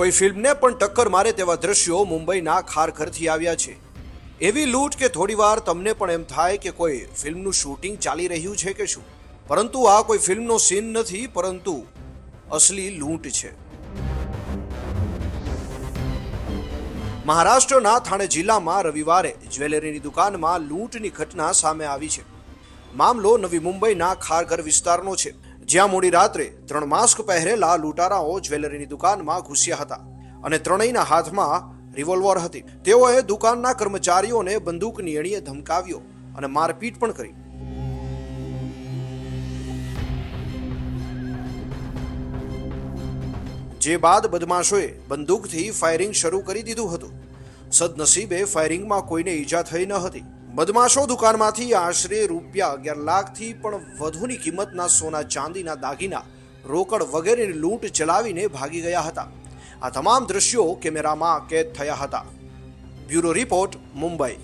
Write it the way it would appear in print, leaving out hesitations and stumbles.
કોઈ ફિલ્મને પણ ટક્કર મારે તેવા દ્રશ્યો મુંબઈના ખારઘરથી આવ્યા છે. એવી લૂંટ કે થોડીવાર તમને પણ એમ થાય કે કોઈ ફિલ્મનું શૂટિંગ ચાલી રહ્યું છે કે શું. પરંતુ આ કોઈ ફિલ્મનો સીન નથી, પરંતુ અસલી લૂંટ છે. મહારાષ્ટ્રના થાણે જિલ્લામાં રવિવારે જ્વેલરીની દુકાનમાં લૂંટની ઘટના સામે આવી છે. મામલો નવી મુંબઈના ખારઘર વિસ્તારનો છે, જ્યાં મોડી રાત્રે 3 માસ્ક પહેરેલા લૂંટારાઓ જ્વેલરીની દુકાનમાં ઘૂસ્યા હતા અને ત્રણેયના હાથમાં રિવોલ્વર હતી. તેઓએ દુકાનના કર્મચારીઓને બંદૂકની અણીએ ધમકાવ્યો અને મારપીટ પણ કરી. જે બાદ બદમાશોએ બંદૂકથી ફાયરિંગ શરૂ કરી દીધું હતું. સદનસીબે ફાયરિંગમાં કોઈને ઈજા થઈ ન હતી. બદમાશો દુકાનમાંથી આશરે ₹11 લાખથી પણ વધુની કિંમતના સોના ચાંદીના દાગીના, રોકડ વગેરેની લૂંટ ચલાવીને ભાગી ગયા હતા. આ તમામ દ્રશ્યો કેમેરામાં કેદ થયા હતા. Bureau report, Mumbai.